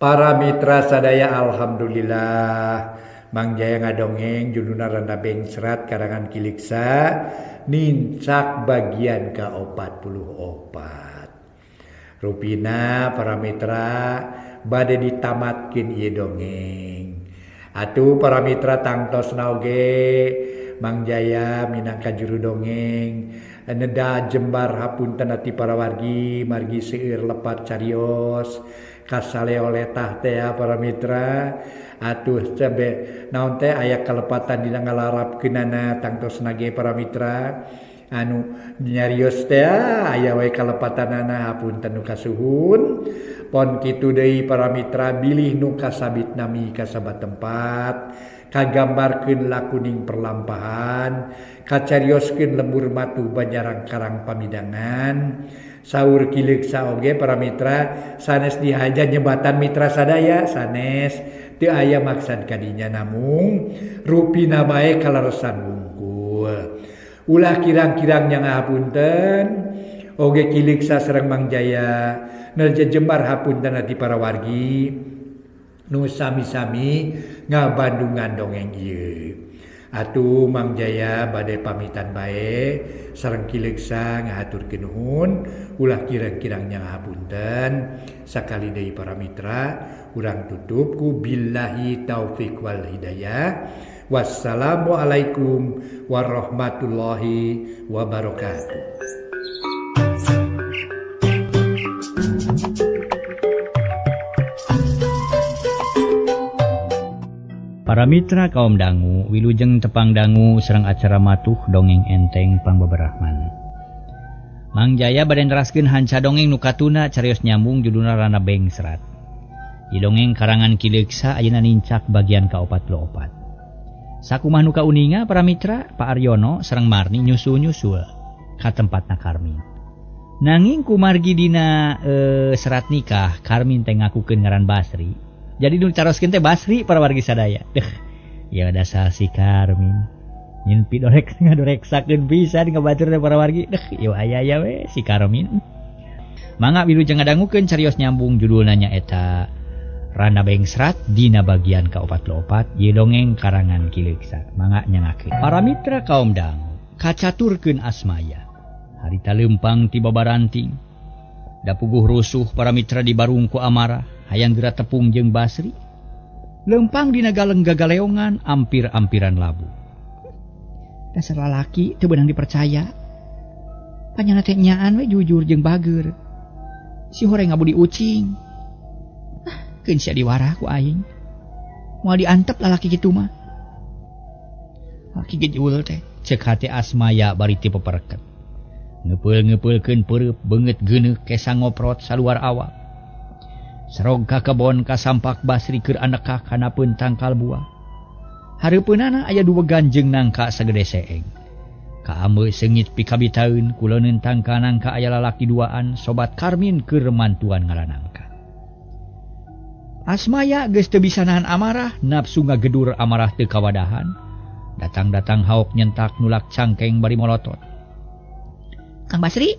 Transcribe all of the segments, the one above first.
Para mitra sadaya, alhamdulillah Mang Jaya ngadongeng judulna Randa Bengsrat karangan Kiliksa nincak bagian ke-44. Rupina para mitra bade ditamatkeun ieu dongeng. Atuh para mitra tangtos naoge Mang Jaya minangka juru dongeng neda jembar hapunten ati para wargi margi seueur lepat carios kasale oleh tah teh para mitra. Atuh cabe naon teh aya kalepatan dina ngalarapkeunana tangtos nage para mitra anu nyarios teh aya wae kalepatanana hapunten nu kasuhun. Pon kitu deui para mitra bilih nu kasabit nami kasabat tempat kagambarkeun lakuning perlampahan kacarioskeun lembur matu Banjarang Karang Pamidangan. Saur Kiliksa oge para mitra sanes dihaja nyebatan mitra sadaya sanes teu aya maksad kadinya namung rupina bae kaleresan wungkul. Ulah kirang-kirang nya ngahapunten oge Kiliksa sareng Mang Jaya nerja jembar hapunten ati para wargi nu sami-sami ngabandungan dongeng ieu. Atuh Mang Jaya bade pamitan bae sareng Kiliksa ngahaturkeun nuhun ulah kirang-kirang nya ngahapunten. Sakali deui para mitra urang tutup ku billahi taufik wal hidayah. Wassalamualaikum warahmatullahi wabarakatuh. Para mitra kaum dangu, wilujeng tepang dangu serang acara matuh dongeng enteng pangbeberahman. Mang Jaya bade neraskeun hanca dongeng nu katuna carios nyambung judulna Randa Bengsrat. Di dongeng karangan Kiliksa ayeuna nincak bagian ka-44. Sakumaha nu kauninga para mitra, Pak Aryono sareng Marni nyusul-nyusul ka tempatna Karmin. Nanging kumargi dina serat nikah, Karmin teh ngakukeun ngaran Basri. Jadi nu caroskeun teh Basri para wargi sadaya. Ya dasar si Karmin. Nyen pidorek ngadoreksakeun pisan ngabatur teh para wargi. Ya aya we si Karmin. Mangga wilujeng ngadangukeun carios nyambung judulna nyaeta Randa Bengsrat dina bagian ka-44 ye dongeng karangan Kiliksa. Mangga nyangakeun. Para mitra kaum dangu, kacaturkeun asmaya. Harita leumpang ti babaranting. Da puguh rusuh para mitra dibarung ku amarah. Hayang geura tepung jeung Basri lempang dina galeng gagaleongan ampir-ampiran labu. Dasar lalaki teu beunang dipercaya. Panyana teh nyaan we jujur jeung bager. Si horeng ngabudi ucing. Keun sia diwarah ku aing. Moal diantep lalaki kitu mah. Laki gejul teh ceuk hate asmaya bari ti pepereket. Ngepeul-ngepeulkeun peureub beungeut geuneuh kesa ngoprot saluar awak. Sarog ka kebon ka sampak Basri keur andekah kanapeun tangkal buah. Hareupeunana aya dua ganjeng nangka sagede seeng. Ka ameu seungit pikabitaeun kuloneun tangka nangka aya lalaki duaan sobat Karmin keur mantuan ngaranangka. Asmaya geus teu bisa nahan amarah, nafsu ngagedur amarah teu kawadahan. Datang-datang haok nyentak nulak cangkeng bari molotot. Kang Basri,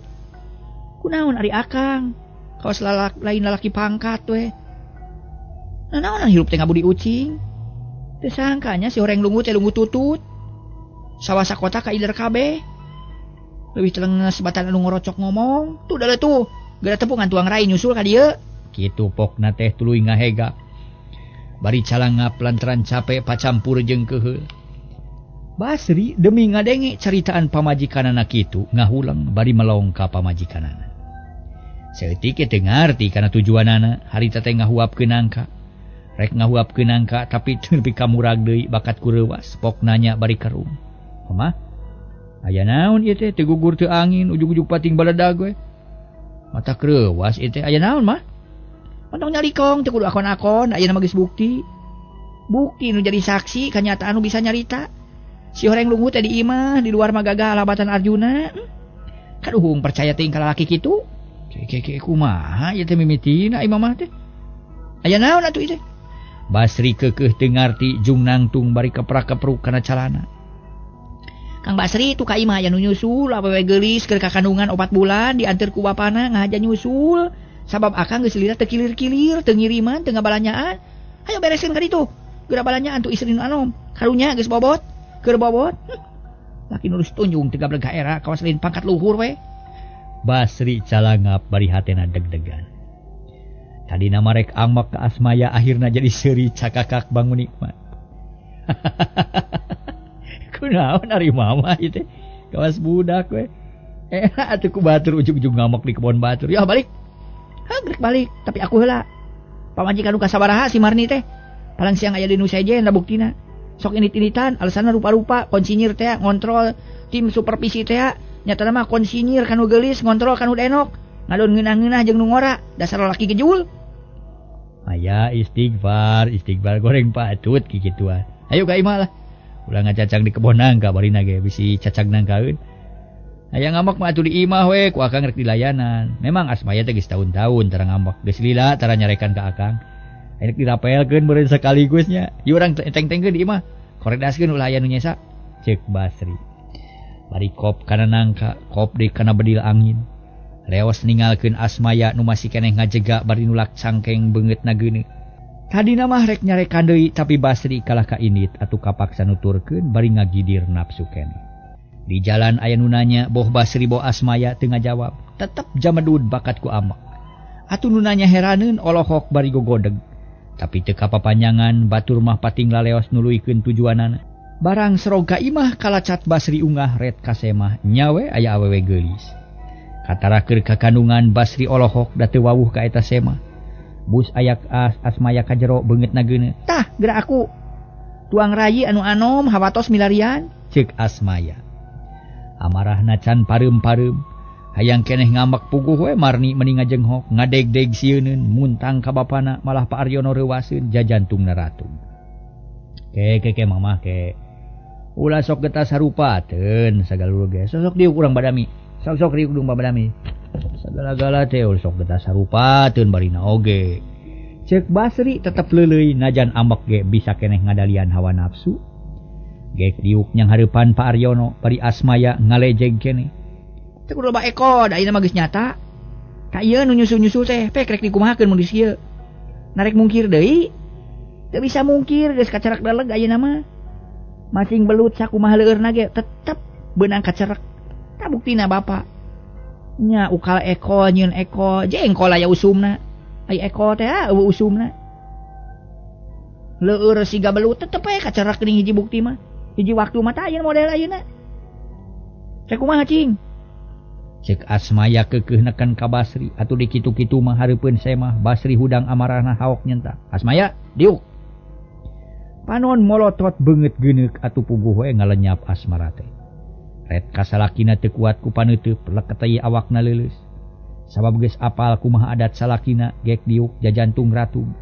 kunaon ari akang? Kaos lain lalaki pangkat we. Nanaonan hirup teh ngabudi ucing. Teu sangkanya si horeng lungu teh lungu tutut. Sawasa kota ka iler kabeh. Leuwih telenges batan anu ngorocok ngomong. Tuh da tuh, geura tepungan tuang rai nyusul ka dieu. Kitu pokna teh tuluy ngahega. Bari calangap lantaran capek pacampur jeung keuheul. Basri demi ngadenge caritaan pamajikanana kitu ngahulang bari melong ka pamajikanana. Seeutik teu ngarti kana tujuanana harita teh ngahuapkeun nangka. Rek ngahuapkeun nangka tapi teu nepi ka murag deui bakat kureuwas pok nanya bari karum. Mama, aya naon ieu teh teu gugur teu angin ujug-ujug pating baladag we. Mata kreuwas ieu teh aya naon mah? Montong nyalikong teu kudu akon-akon ayeuna mah geus bukti. Bukti nu jadi saksi kanyataan nu bisa nyarita. Si horeng lungu teh di imah di luar magaga alabatan Arjuna. Kaduhung percaya teuing ka lalaki kitu. Keke kumaha ieu teh mimitina imam mah teh. Aya naon atuh ieu teh? Basri keukeuh teu ngarti jung nangtung bari keprak-kepruk kana calana. Kang Basri tu ka imah aya nu nyusul awewe geulis keur ka kandungan 4 bulan dianteur ku bapana ngahaja nyusul Sabab akang geus lila teu kilir-kilir, teu ngiriman, teu ngabalanyaan. Hayo beresin ka ditu. Geura balanyaan tu istri nu anom. Karunya geus bobot, keur bobot. Laki nulus tunjung teu gableg ka era kawas lain pangkat luhur we. Basri calangap bari hatena deg-degan. Tadina marek amak ka Asmaya akhirna jadi seuri cakakak bangun nikmat. Kunaon ari mama ieu teh? Kawas budak we. Atuh ku batur ujug-ujug ngamak di kebon batur. Ya balik. Geurek balik, tapi aku heula. Pamajikan nu kasabaraha si Marni teh. Palang siang aya di nu sejen da buktina. Sok init-initan alasanna rupa-rupa konsinyir teh ngontrol tim supervisi teh. Nyatana mah konsinyir kanu geulis ngontrol kanu denok. Ngadon ngeunah-ngeunah jeung nu ngora, dasar lalaki gejul. Aya istighfar goreng patut kikituan. Ayo ka imah lah. Ulah ngacacang di kebon nangka bari ge bisi cacag nangkaeun. Aya ngamak mah atuh di imah we ku akang rek dilayanan. Memang Asmaya teh geus tahun-tahun tara ngamak geus lila tara nyarekan ka akang. Rek dirapelkeun meureun sekaligus nya. Ieu urang enteng-entengkeun di imah. Koredaskeun ulah aya nu nyesa. Ceuk Basri. Bari kop kana nangka, kop deui kana bedil angin. Leos ninggalkeun Asmaya nu masih keneh ngajega bari nulak cangkeng beungeutna geuneuh. Tadina mah rek nyarekan deui tapi Basri kalah ka init atuh kapaksa nuturkeun bari ngagidir nafsu keneh. Di jalan aya nu nanya boh Basri boh Asmaya teu ngajawab. Tetep jamedud bakat ku amak. Atuh nu nanya heraneun olohok bari gogodeg. Tapi teu kapapanjangan batur mah pating laleos nuluykeun tujuanana. Barang serog ka imah kalacat Basri unggah red kasemah nyawe aya awewe geulis. Katarakeun ka kandungan Basri olohok da teu wawuh ka eta semah. Bus ayak Asmaya ka jero beungeutna geuneuh. Tah, geura aku. Tuang rayi anu anom hawatos milarian, ceuk Asmaya. Amarahna can pareum-pareum. Hayang keneh ngamak puguh we Marni meni ngajenghok, ngadeg-deg sieunun, muntang ka bapana malah Pak Aryono reuwaseun jajantungna ratung. Ke mamah ke. Ulah sok getah sarupateun sagalulu ge. Sok diuk urang badami. Sok riuk dung badami. Sagala-gala teh sok getah sarupateun barina oge. Ceuk Basri tetep leuleuy najan amek ge bisa keneh ngadalian hawa nafsu. Gek diuk nyang hareupan Pak Aryono bari Asmaya ngalejeg keneh. Teu kudu loba eko, da ayeuna mah geus nyata. Ka ieu nu nyusul-nyusul teh pek rek dikumahakeun mun di sieu. Narek mungkir deui. Teu bisa mungkir geus kacerak daleg ayeuna mah. Masing belut sakumaha leueurna ge tetep beunang kacerak. Ta buktina bapa. Nya ukal eko nyieun eko, jengkol aya usumna. Ai eko teh eueuh usumna. Leueur siga belut tetep we kacerak geuning hiji bukti mah. Hiji waktu mah tah ayeuna model ayeuna. Cek kumaha cing? Cek Asmaya keukeuh neken ka Basri atuh di kitu-kitu mah hareupeun semah Basri hudang amarahna haok nyentak. Asmaya, diuk. Panon molotot beungeut geuneuk atuh puguh we ngalenyap asmara teh. Red kasalakina teu kuat ku paneuteub leket ieu awakna leuleus. Sabab geus apal kumaha adat salakina gek diuk jajantung ratung.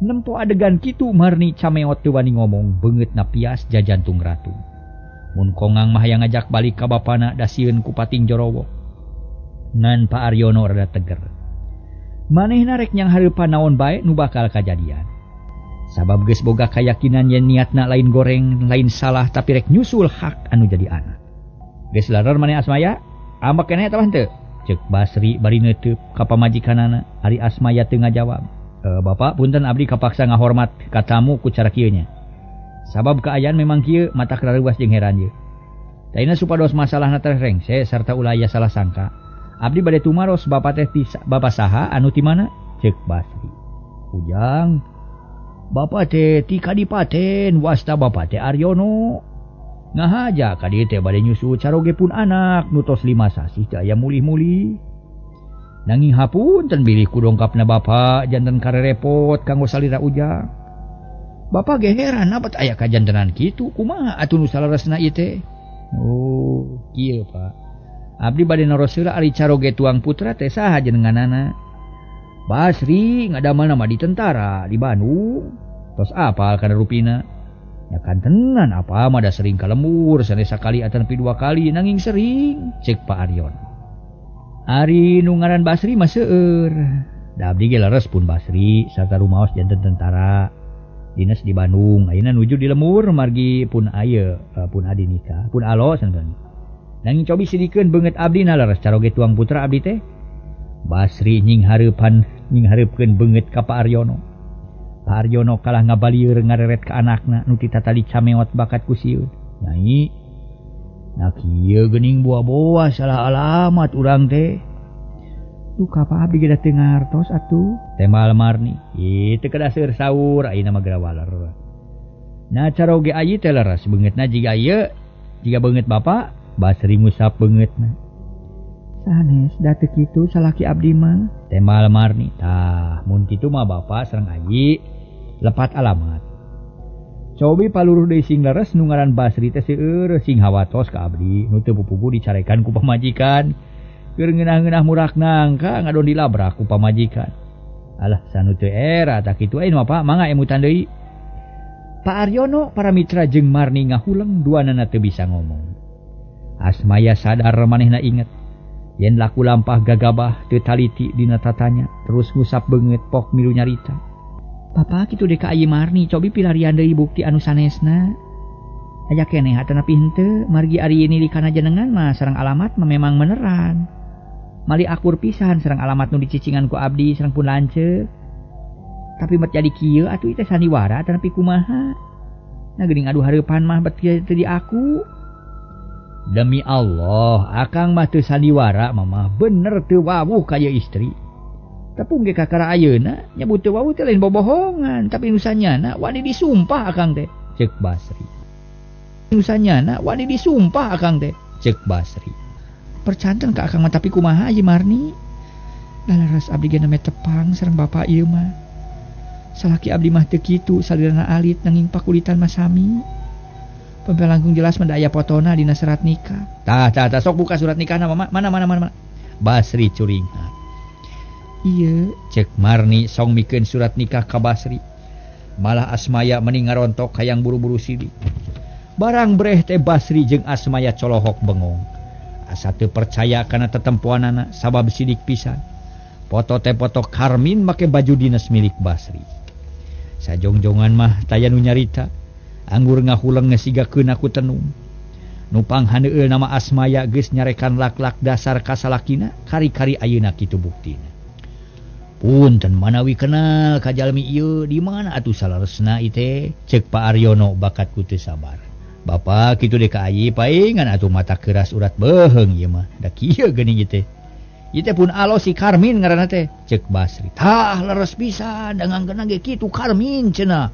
Nempo adegan kitu Marni cameot teu wani ngomong beungeutna pias jajantung ratung. Mun kongang mah yang ngajak balik ka bapana da sieun ku pating jorowo. Ngan Pak Aryono rada teger. Manehna rek nyang hareupan naon bae nu bakal kajadian. Sabab geus boga kayakinan yen niatna lain goreng, lain salah tapi rek nyusul hak anu jadi anak. Geus larar maneh Asmaya? Ambek keneh tah henteu? Ceuk Basri bari neuteub ka pamajikanana, ari Asmaya teu ngajawab. Bapak punten abdi kapaksa ngahormat ka tamu ku cara kieu nya. Sabab keayaan memang kieu mata kareuwas jeung heran ieu. Taina supados masalahna teh rengse sarta ulah aya salah sangka. Abdi bade tumaros bapa teh ti bapa saha anu ti mana? Ceuk Basri. Ujang. Bapa teh ti Kadipaten wasta bapa teh Aryono. Ngahaja ka dieu teh bade nyusul caroge pun anak nu tos 5 sasih teh aya mulih-mulih. Nanging hapunten bilih ku dongkapna bapa janten karerepot kanggo salira Ujang. Bapak ge heran apa aya kajantenan kitu kumaha atuh nu salaresna ieu teh. Oh, kieu Pak. Abdi bade naros heula ari caroge tuang putra teh saha jenenganana? Basri ngadamel mah di tentara di Bandung. Tos apal kana rupina? Ya kan tenan apa mah da sering ka lembur sanesa kali atan pi 2 kali nanging sering cek Pak Aryon. Ari nu ngaran Basri mah seueur. Da abdi ge leres pun Basri sarta rumaos janten tentara. Dinas di Bandung, ayeuna nuju di lembur margi pun aya pun adi nikah, pun alo santen. Nanging cobi sidikeun beungeut abdi na leres caroge tuang putra abdi teh. Basri nying hareupeun beungeut ka Pak Aryono. Pak Aryono kalah ngabalieur ngareret ka anakna nu titatali cameot bakat ku sieun. Nyai, nah kieu geuning boa-boa salah alamat urang teh. Duh ka Pak abdi geus teu ngartos atuh. Temal Marni, ieu kada seueur saur ayeuna mah geura waler. Nah caroge ayi teh leres beungeutna jiga ieu, jiga beungeut Bapak, Basri ngusap beungeutna. Sanes da teu kitu salaki abdi mah. Temal Marni, tah mun kitu mah Bapak sareng ayi lepat alamat. Cobi paluruh deui sing leres nu ngaran Basri teh seueur sing hawatos ka abdi nu teu pupugu dicarekan ku pamajikan. Keur ngeunah-ngeunah murak nangka ngadon dilabrak ku pamajikan. Alah sanu teu era tak kitu aya mah Pak, mangga emutan deui. Pak Aryono, Paramitra jeung Marni ngahuleng duanana teu bisa ngomong. Asmaya sadar manehna inget yen laku lampah gagabah teu taliti dina tatanya, terus ngusap beungeut pok milu nyarita. Papa kitu deka ayi Marni, cobi pilarian deui bukti anu sanesna. Aya keneh atanapi henteu, margi ari ini di kana jenengan mah sareng alamat mah memang beneran. Mali akur pisan sareng alamat nu dicicingan ku abdi sareng pun lanceuk. Tapi met jadi kieu atuh teh sandiwara atanapi kumaha. Nah geuning adu hareupan mah bet teu di aku. Demi Allah, akang mah teu sandiwara mah bener teu wawuh kaya istri. Tepung ge kakara ayeuna nyebut teu wawuh teh lain bobohongan, tapi nu sanyana wani disumpah akang teh, ceuk Basri. Nu sanyana wani disumpah akang teh, ceuk Basri. Percanten ka akang mah tapi kumaha Aji Marni? Lalaras abdi ge name tepang sareng bapak ieu mah. Salaki abdi mah teu kitu, salirana alit nanging pakulitan mah sami. Pempe langkung jelas mah da aya fotona dina surat nikah. Tah sok buka surat nikahna mah. Mana. Basri curingan. Iya, cek Marni song mikeun surat nikah ka Basri. Malah Asmaya mending ngarontok hayang buru-buru sidik. Barang breh teh Basri jeung Asmaya colohok bengong. Asa teu percaya kana tetempoanana sabab sidik pisan. Foto teh foto Karmin make baju dinas milik Basri. Sajongjongan mah taya nu nyarita. Anggur ngahuleng ngesigakeun aku tenung. Nupang haneueul nama Asmaya geus nyarekan lak-lak dasar kasalakina, kari-kari ayeuna kitu buktina. Punten manawi kenal ka jalmi ieu di mana atuh salaresna ieu teh, ceuk Pak Aryono bakat ku teu sabar. Bapak kitu deh ka ayi paingan atuh mata keras urat beheung ieu mah. Da kieu geuning ieu teh. Ieu teh pun alo si Karmin ngaranna teh, ceuk Basri. Tah leres pisan da ngangkeuna ge kitu Karmin cenah.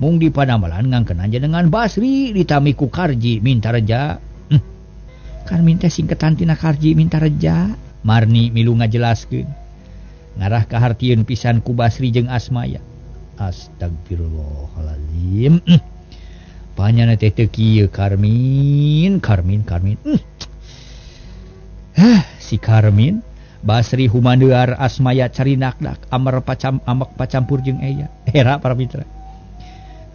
Mung di Panamalan ngangkeun aja dengan Basri ditami ku Karji minta reja. Karmin teh singketan tina Karji minta reja. Marni milu ngajelaskeun. Ngarah kahartieun pisan ku Basri jeung Asmaya. Astagfirullahalazim. Panyana teh teu kieu Karmin. Si Karmin Basri humandeuar Asmaya carinakdak amer amek pacampur jeung Eya. Era para mitra.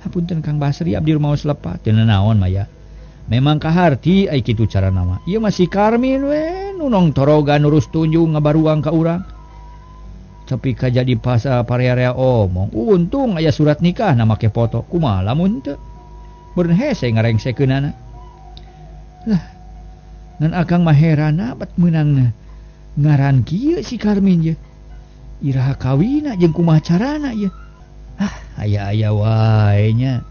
Hapunten Kang Basri abdi maos lepat teu naon maya. Memang kaharti ai kitu cara nama. Ieu mah si Karmin we nu nong torogan urus tunjung ngabaruang ka urang. Tapi kajadi pas parearea omong. Untung aya surat nikah na make foto. Kumaha lamun teu? Beureun hese ngarengsekeunana. Lah, ngan akang mah heranna bat meunangna. Ngaran kieu si Karmin ye. Iraha kawina jeung kumaha carana ye. Aya-aya wae nya.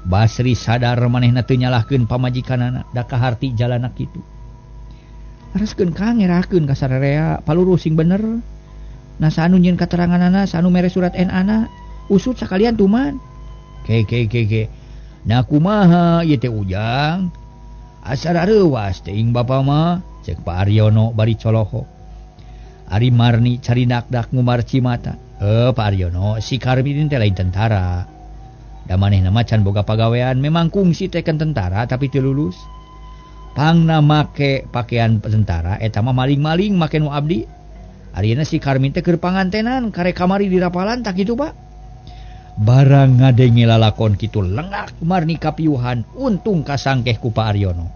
Basri sadar manehna teu nyalahkeun pamajikanana da kaharti jalana kitu. Areskeun Kang ngerakeun ka sararea paluru sing bener. Nah sanu nyieun kateranganana sanu mere surat NA-na usut sakalian tuman. Ke. Nah kumaha ieu teh Ujang? Asal reuwas teuing bapa mah, ceuk Pak Aryono bari colohok. Ari Marni carinakdak ngumarci mata. Pak Aryono, si Karmin teh lain tentara. Da manehna macan boga pagawean, memang kungsi teken tentara tapi teu lulus. Pangna make pakaian tentara eta mah maling-maling make nu abdi. Arieuna si Karmin teh keur pangantenan kare kamari di rapalan tak kitu, Pak. Barang ngadenge lalakon kitu lengak Marni kapiuhan, untung kasangkeh ku Pak Aryono.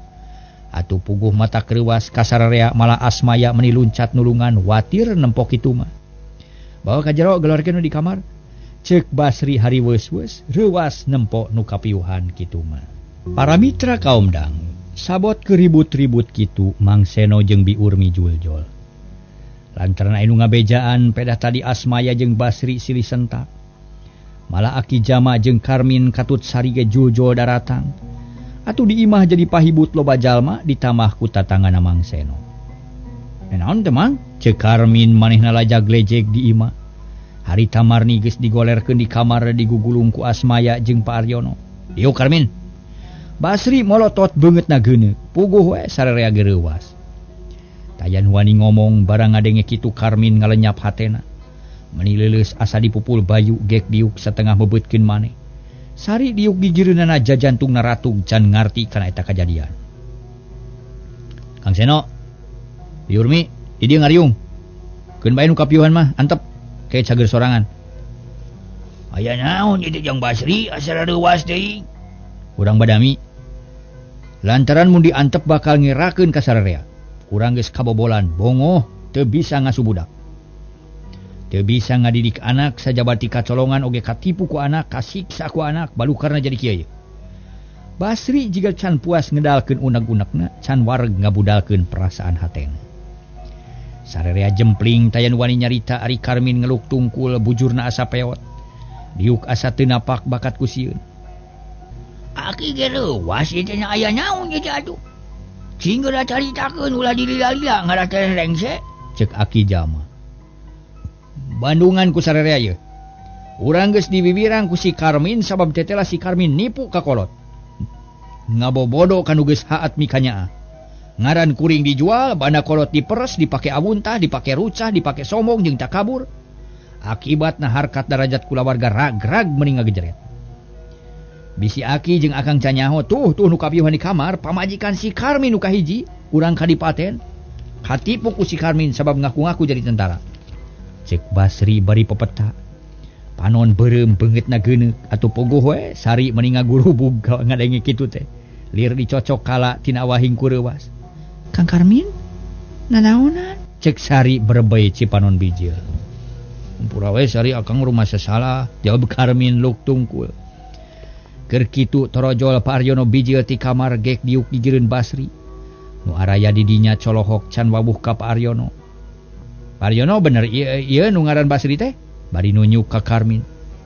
Atuh puguh mata kreuwas kasararea malah Asmaya meni luncat nulungan watir nempok kitu mah. Bawa ka jero gelarkeun di kamar. Ceuk Basri hari weus-weus reuwas nempo nu kapiuhan kitu mah. Para mitra kaum dang, sabot keribut-ribut kitu Mang Seno jeung Bi Urmi Juljol. Lantaran anu ngabejaan pedah tadi Asmaya jeung Basri silih sentak. Malah Aki Jama jeung Karmin katut sari ge juljul daratang. Atuh di imah jadi pahibut loba jalma ditambah ku tatangana Mang Seno. Naon teh Mang? Ceuk Karmin manehna lajag lejeg di imah. Harita Marni geus digolerkeun di kamar digugulung ku Asmaya jeung Pak Aryono. Yuk Karmin. Basri molotot beungeutna geuneuk, puguh we sarerea gereuwas. Tayan wani ngomong barang ngadenge kitu Karmin ngalenyap hatena. Meni leuleus asa dipupul bayu gek diuk satengah bebeutkeun maneh. Sari diuk gigireunana jajantungna ratug can ngarti kana eta kajadian. Kang Seno, Diurmi, di dieu ngariung. Keun bae nu kapiuhan mah antep kae cager sorangan. Aya naon ieu jeung Basri asa reuwas deui. Urang badami. Lantaran mun diantep bakal ngerakeun ka sarerea. Urang geus kabobolan, bongoh, teu bisa ngasuh budak. Teu bisa ngadidik anak sajabati kacolongan oge katipu ku anak, kasiksa ku anak, balukarna jadi kieu. Basri jiga can puas ngedalkeun uneg-unegna, can wareg ngabudalkeun perasaan hatena. Sarerea jempling tayan wani nyarita ari Karmin ngeluk tungkul bujurna asa peot. Diuk asa teu napak bakat ku sieun. Aki ge leuwas ieu teh aya naon ieu atuh? Cing geura caritakeun ulah dilila-lila ngaran teh rengse, ceuk Aki Jama. Bandungan ku sarerea ieu. Urang geus dibibirang ku si Karmin sabab tetela si Karmin nipu ka kolot. Ngabobodo kanu geus haat mikanyaa. Ngaran kuring dijual, bana kolot diperes, dipake abuntah, dipake rucah, dipake sombong jeung takabur. Akibatna harkat darajat kulawarga rag-rag mending ngagejeret. Bisi Aki jeung Akang Canyaho tuh nu kapiuhan di kamar pamajikan si Karmin nu kahiji urang kadipaten katipu ku si Karmin sabab ngaku-ngaku jadi tentara. Cek Basri bari pepeta panon beureum beungeutna geuneuk atuh pogoh we sari mending ngagurubug ngadenge kitu teh lir dicocok kala tina wahing kureuwas. Kang Karmin nanaonan? Cek Sari berebay cipanon bijil. Ampura we Sari akang rumah sasalah jawab Karmin luk tungkul. Keur kitu torojol Pak Aryono bijil ti kamar gek diuk gigireun Basri. Nu araya di dinya colohok can wabuh ka Pak Aryono. Pak Aryono bener ieu nu ngaran Basri teh? Bari nunjuk ka Karmin.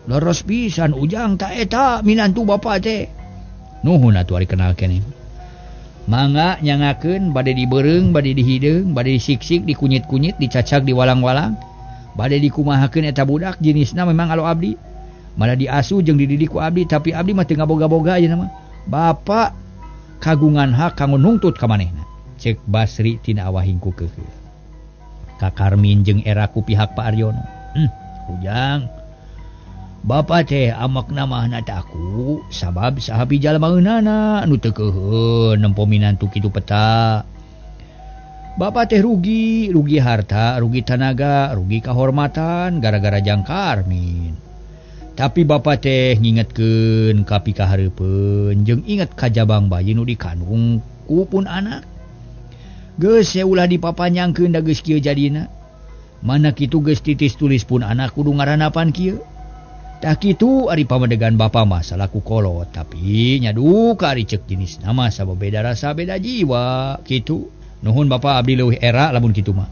Leres pisan ujang ta eta minantu bapa teh. Nuhun atuh ari kenal keneh. Mangga nyangakeun bade dibeureung, bade dihideung, bade disiksik, dikunyit-kunyit, dicacak, diwalang-walang. Bade dikumahakeun eta budak jenisna memang alo abdi. Malah diasuh jeung dididik ku abdi tapi abdi mah teu ngaboga-boga ayeuna mah. Bapak kagungan hak kanggo nungtut ka manehna. Cek Basri tina awahing ku keukeuh. Ka Karmin jeung era ku pihak Pak Aryono. Ujang. Bapak teh amakna mah nataku sabab saha pijalmaeunana anu teu keuheun nempo minantu kitu peta. Bapak teh rugi harta, rugi tenaga, rugi kahormatan gara-gara jang Karmin. Tapi bapak teh ngingetkeun ka pikahareupeun jeung inget ka jabang bayi nu dikandung ku pun anak. Geus ulah dipapanyangkeun da geus kieu jadina. Mana kitu geus titis tulis pun anak kudu ngaranapan kieu. Tak kitu ari pamadegan bapa mah salaku kolot tapi nyadu ka ari ceuk jenis nama sabab beda rasa beda jiwa kitu. Nuhun bapa abdi leuwih era lamun kitu mah.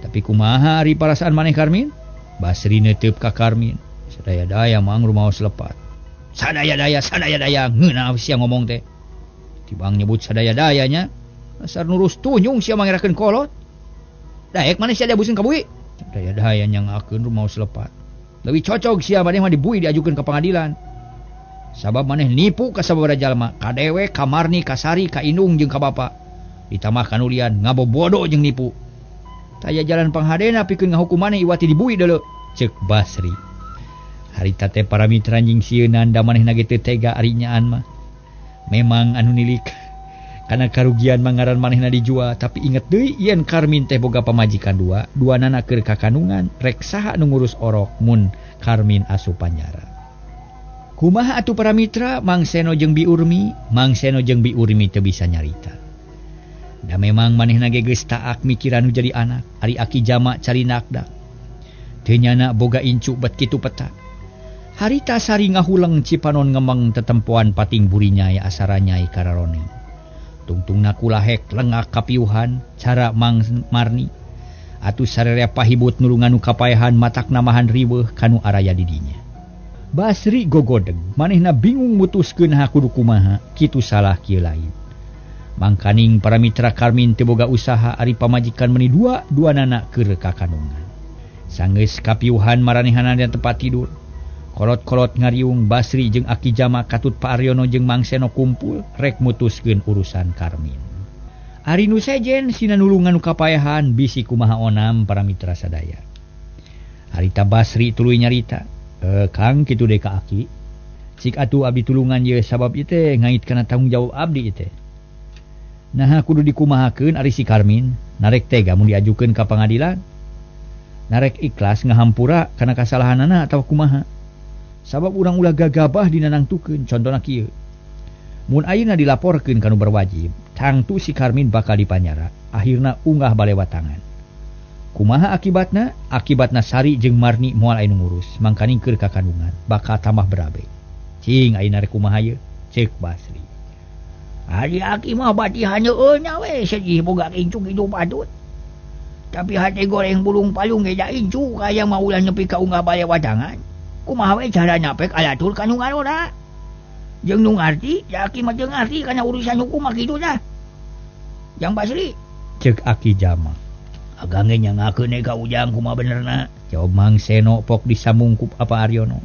Tapi kumaha ari parasaan maneh Karmin? Basri neuteub ka Karmin. Sadaya-daya mang rumaos lepat. Sadaya-daya ngeunah sia ngomong teh. Tibang nyebut sadaya-dayanya asar nurus tunyung sia mangerakeun kolot. Daek maneh sia diabuseun ka bui. Sadaya-daya nyangakeun rumaos lepat. Leuwih cocok sia maneh mah dibui diajukeun ka pengadilan. Sabab maneh nipu ka sababaraha jalma, ka dewe, ka Marni, ka Sari, ka Indung jeung ka bapa. Ditambah kanulian ngabobodo jeung nipu. Taya jalan panghadena pikeun ngahukum maneh iwati dibui deuleu, ceuk Basri. Harita teh para mitra anjing sieunnan da manehna ge teu tega ari nyaan mah. Memang anu nilik kana karugian mangaran manehna dijual, tapi inget deui yen Karmin teh boga pamajikan duanana keur kakandungan, rek saha nu ngurus orok mun Karmin asup panjara. Kumaha atuh para mitra Mang Seno jeung Bi Urmi teu bisa nyarita. Da memang manehna ge geus taak mikiran nu jadi anak, ari Aki Jama cari nakdak. Teu nyana boga incu bet kitu peta. Harita Sari ngahuleng cipanon ngemeng tetempoan pating burinya ya asara Nyai Kararone. Tungtungna kulahek lengak kapiuhan cara Mang Marni. atuh sararea pahibut nulungan nu kapayahan matak namahan riweuh kanu araya didinya. Basri gogodeg manehna bingung mutuskeun kudu kumaha kitu salah kieu lain. Mangkaning para mitra Karmin teu boga usaha ari pamajikan meuni duanana keur ka kandungan. Sanggeus kapiuhan maranehanna di tempat tidur. Kolot-kolot ngariung Basri jeung Aki Jama katut Pak Aryono jeung Mang Seno kumpul rek mutuskeun urusan Karmin. Ari nu sejen sina nulungan nu kapayahan bisi kumaha onam para mitra sadaya. Harita Basri tuluy nyarita, Kang kitu deui ka Aki. Cik atuh abdi tulungan ye sabab ieu teh ngait kana tanggung jawab abdi ieu teh. Nah kudu dikumahakeun ari si Karmin, narek tega mun diajukeun ka pangadilan. Narek ikhlas ngahampura kana kasalahanana atawa kumaha. Sabab urang ulah gagabah dina nangtukeun contona kieu. Mun ayeuna dilaporkeun kanu berwajib, tangtu si Karmin bakal dipanyara, akhirna unggah balewatangan. Kumaha akibatna? Akibatna Sari jeung Marni moal aya nu ngurus, mangkaning keur ka kandungan, bakal tambah berabe. Cing ayeuna rek kumaha ye? Cek Basri. Ari Aki mah bati hanyeueun nya we sedih boga kincuk hidup patut. Tapi hate goreng bulung palung ge da incu kaya mah ulah nepi ka unggah balewatangan. Kumaha we cara nyapek alatur kanu ngarora. Jeung nu ngarti, Aki mah teu ngarti kana urusan hukum mah kitu dah. Yang Basri, Cek Aki Jama. Agange nyangakeun ka ujang kumaha benerna. Jawab Mang Seno pok disambung ku Apa Aryono.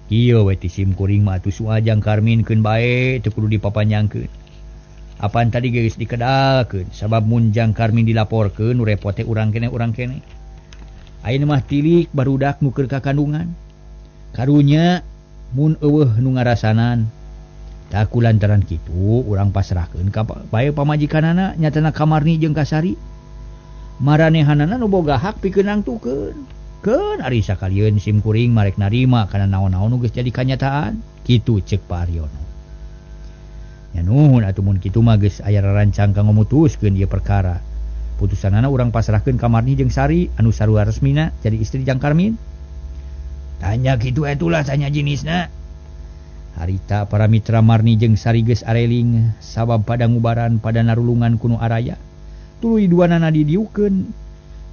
Ieu we ti sim kuring mah atuh suajang Karminkeun bae teu kudu dipapanjangkeun. Apaan tadi geus dikedalkeun sabab mun jang Karmin dilaporkeun nu repot teh urang kene. Ayeuna mah tilik barudak nu keur ka kandungan. Karunya mun eueuh nu ngarasanan. Tak kulantaran kitu urang pasrahkeun ka bae pamajikanana nyatana ka Marni jeung ka Sari. Maranehanana nu boga hak pikeun nangtukeun. Keun ari sakalieun sim kuring marek narima kana naon-naon nu geus jadi kanyataan. Kitu cek Pak Aryono. Nya nuhun atuh mun kitu mah geus aya rarancang kanggo mutuskeun ieu perkara. Putusanana urang pasrahkeun ka Marni jeung Sari anu sarua resmina jadi istri jang Karmin. Tanya kitu atulah tanya jenisna. Harita para mitra Marni jeung Sari geus areling sabab pada ngubaran pada narulungan kuno araya. Tuluy duanana didiukeun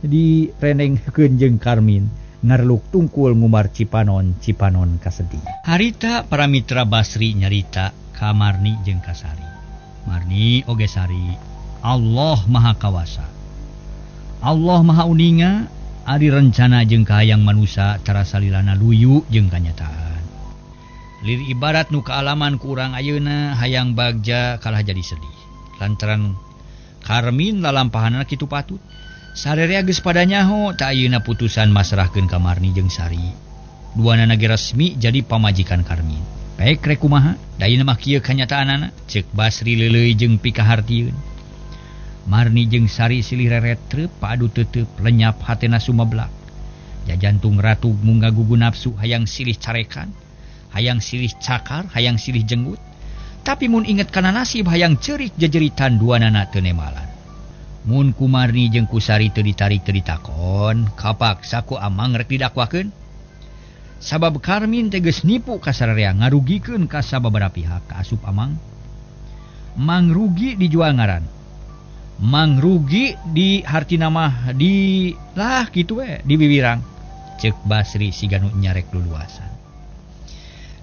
direnengkeun jeung Karmin ngarluk tungkul ngumar Cipanon kasedih. Harita para mitra Basri nyarita ka Marni jeung ka Sari. Marni oge Sari, Allah Maha Kawasa. Allah Maha Uninga ari rencana jeung kahayang manusia tarasa lilana luyu jeung kanyataan. Lir ibarat nu kaalaman ku urang ayeuna hayang bagja kalah jadi sedih. Lantaran Karmin lalampahanna kitu patut. Sarerea geus pada nyaho ta ayeuna putusan masrahkeun ka Marni jeung Sari. Duanana ge resmi jadi pamajikan Karmin. Baik rek kumaha? Dayeuna mah kieu kanyataanana, cek Basri leuleuy jeung pikahartieun. Marni jeung Sari silih reret treup padu teuteup lenyap hatena sumeblak. Jajantung ratu munggah gugu nafsu hayang silih carekan, hayang silih cakar, hayang silih jenggut. Tapi mun inget kana nasib hayang ceurik jejeritan duanana teu nemalan. Mun ku Marni jeung ku Sari teu ditarik teu ditakon, kapaksa ku Amang rek didakwakeun. Sabab Karmin teh geus nipu ka sararea ngarugikeun ka sababaraha pihak ka asup Amang. Mang rugi dijual ngaran. Mang rugi di hartina mah di lah kitu we di bibirang. Cek Basri siga nu nyarek luluasan.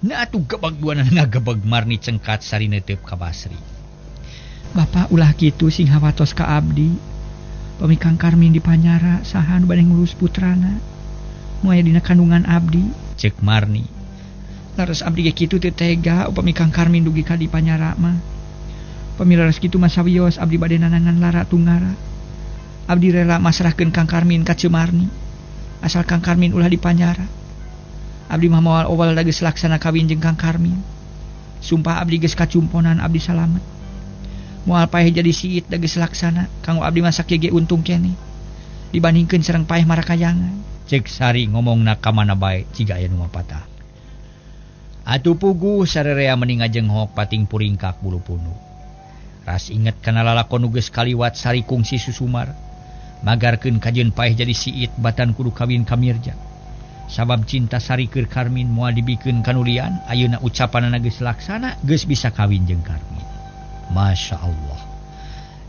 Na atuh gebeg duana ngagebeg Marni cengkat Sari neuteup ka Basri. Bapak ulah kitu sing hawatos ka abdi. Pamikang Karmin dipanyara saha nu bade ngurus putrana. Nu aya dina kandungan abdi. Cek Marni. Laras abdi ge kitu teu tega upami Kang Karmin dugi ka dipanyara mah. Pamilaras kitu mah sawios abdi bade nanangan lara tunggara. Abdi rela masrahkeun Kang Karmin ka Marni. Asal Kang Karmin ulah dipanyara. Abdi mah moal owal da geus laksana kawin jeung Kang Karmin. Sumpah abdi geus kacumponan abdi salamet. Moal paeh jadi siit da geus laksana kanggo abdi mah sakieu ge untung keneh dibandingkeun sareng paeh marakayangan. Cek Sari ngomongna ka mana bae ciga aya nu mapatah. Atuh puguh sarerea mending ngajenghok pating puringkak bulu punu. Ras inget kana lalakon nu geus kaliwat Sari kungsi susumar. Magarkeun kajeun paeh jadi siit batan kudu kawin ka Mirja. Sabab cinta Sari keur Karmin moal dibikeun kanulian, ayeuna ucapanana geus laksana, geus bisa kawin jeung Karmin. Masya Allah.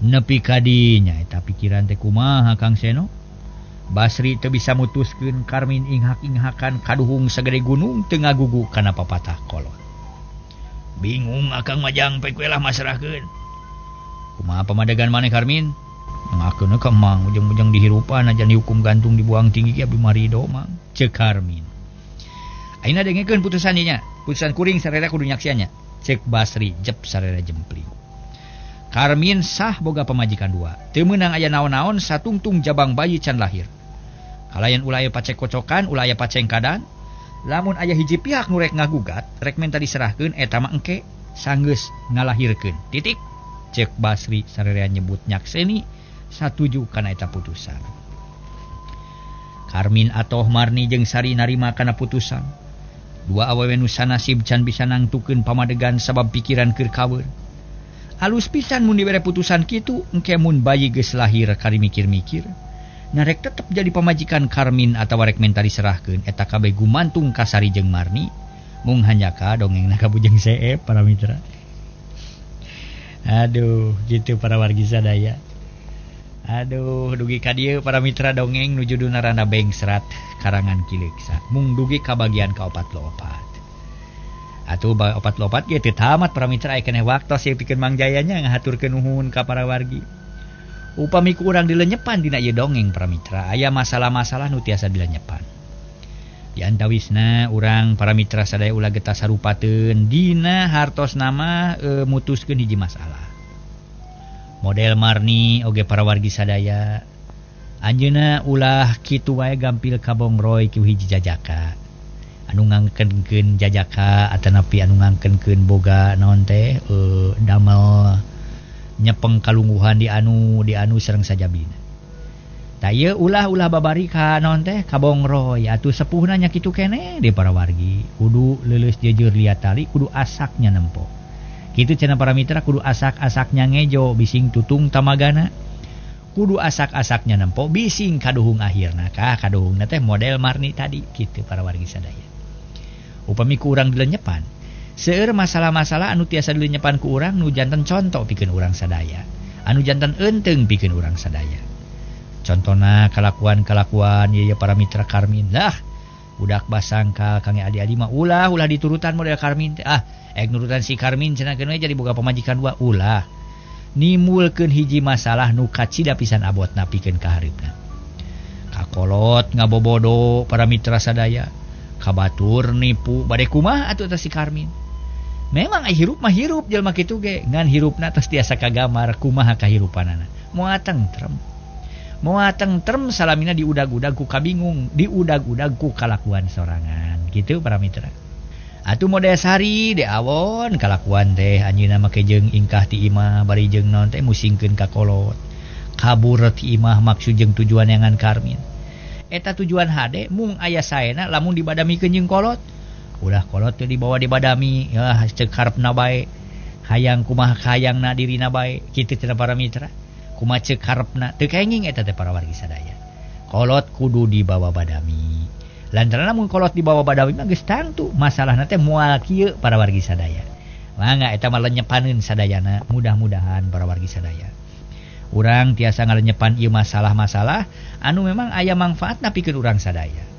nepi kadinya eta pikiran teh kumaha Kang Seno. Basri teu bisa mutuskeun Karmin inghak-inghakan kaduhung sagede gunung teu ngagugu kana papatah kolot. Bingung Akang Majang poe lah masrahkeun. Kumaha pamadegan maneh Karmin? Ngakeun ka Mang ujung-ujung dihirupan aja dihukum gantung dibuang tinggi ki abdi marido Mang. Ceuk Karmin. Ayeuna dengekeun putusan ieu nya. Putusan kuring sararea kudu nyaksiannya. Ceuk Basri jep sararea jempling. Karmin sah boga pamajikan dua. Teu meunang aya naon-naon satungtung jabang bayi can lahir. Kalayan ulah aya pacek kocokan, ulah aya paceng kadan. Lamun aya hiji pihak nu rek ngagugat, rek minta diserahkeun eta mah engke sanggeus ngalahirkeun. Titik. Ceuk Basri sararea nyebut nyakseni satuju kana eta putusan. Karmin atoh Marni jeung Sari narima kana putusan. Dua awewe nu sanasib can bisa nangtukeun pamadegan sabab pikiran keur kaweun. Halus pisan mun dibere putusan kitu, engke mun bayi geus lahir kari mikir-mikir. Narek tetep jadi pamajikan Karmin atawa rek minta diserahkeun eta kabeh gumantung ka Sari jeung Marni. Mung hanyaka dongengna ka Bujang Seep para mitra. Aduh, gitu para wargi sadaya. Aduh, dugi ka dieu para mitra dongeng nu judulna Randa Bengserat karangan Ki Leuksa. Mung dugi ka bagian ka-44. Atuh 44 ge teu tamat para mitra aya keneh waktos ye pikeun Mang Jaya nya ngahaturkeun nuhun ka para wargi. Upami ku urang dilenyepan dina ieu dongeng para mitra, aya masalah-masalah nu tiasa dilenyepan. Di antawisna urang para mitra sadaya ulah getah sarupateun dina hartosna mah mutuskeun hiji masalah. Model Marni oge para wargi sadaya. Anjeunna ulah kitu wae gampil kabongroy ki hiji jajaka. Anu ngangkenkeun jajaka atanapi anu ngangkenkeun boga naon teh damel nyepeng kalungguhan di anu sareng sajabina. Da ieu ulah babari ka naon teh kabongroy atuh sepuhna nya kitu keneh di para wargi kudu leuleus jeujeur liat tali kudu asaknya nempo. Kitu cenah para mitra kudu asak-asaknya ngejo bising tutung tamagana. Kudu asak-asaknya nempo bising kaduhung akhirna kah kaduhungna teh model Marni tadi kitu para wargi sadaya. Upami ku urang dilenyepan seueur masalah-masalah anu tiasa dilenyepan ku urang nu janten contoh pikeun urang sadaya, anu janten eunteng pikeun urang sadaya. Contona kalakuan ieu para mitra Karmin lah budak basangka Kang adi-adi mah ulah diturutan model Karmin teh ek nurutan si Karmin cenah we jadi boga pamajikan dua ulah nimulkeun hiji masalah nu kacida pisan abotna pikeun ka hareupna. Kakolot ngabobodo para mitra sadaya. Kabatur nipu bade kumaha atuh teh si Karmin. Memang hirup mah hirup jelema kitu ge, ngan hirupna tos tiasa kagamar kumaha kahirupanana. Moal tentrem salamina diudag-udag ku kabingung, diudag-udag ku kalakuan sorangan. Gitu para mitra. Atuh model Sari de awon kalakuan teh anjeunna make jeung ingkah ti imah bari jeung naon teh musingkeun ka kolot. Kabur ti imah maksud jeung tujuan yangan Karmin. Eta tujuan hade mung aya saena lamun dibadamikeun jeung kolot. Ulah kolot teu dibawa dibadami, ceuk harepna bae. Hayang kumaha hayangna dirina bae, kitu cenah para mitra. Kumaha ceuk harepna teu kenging eta teh para wargi sadaya. Kolot kudu dibawa badami. Lantaran mun kolot dibawa badami mah geus tangtu masalahna teh moal kieu para wargi sadaya. Mangga eta mah lenyepaneun sadayana, mudah-mudahan para wargi sadaya. Urang tiasa ngalenyepan ieu masalah-masalah anu memang aya manfaatna pikeun urang sadaya.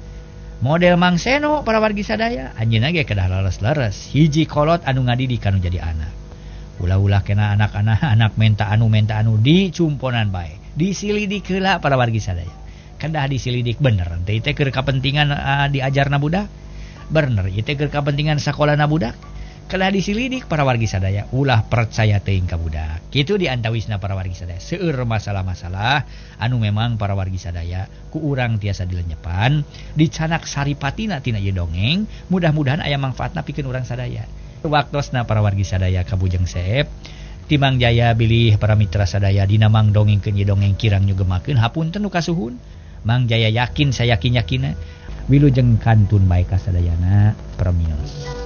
Model Mang Seno para wargi sadaya, anjeunna ge kedah leres-leres, hiji kolot anu ngadidik anu jadi anak. Ulah-ulah kena anak-anak menta anu dicumponan bae, disilidik heula para wargi sadaya. Kedah disilidik bener, teh teh keur kapentingan diajarna budak. Bener, ieu teh keur kapentingan sakolana budak. Kedah disilidik para wargi sadaya, ulah percaya teuing ka budak. Kitu diantawisna para wargi sadaya. Seueur masalah-masalah anu memang para wargi sadaya ku urang tiasa dilenyepan, dicanak saripatina tina ieu dongeng, mudah-mudahan aya manfaatna pikeun urang sadaya. Waktosna para wargi sadaya ka Bujang Seep, ti Mang Jaya bilih para mitra sadaya dina Mang dongengkeun ieu dongeng kirang nyugemakeun hapunten nu kasuhun. Mang Jaya yakin sayakin-yakinna wilujeng kantun bae ka sadayana permios.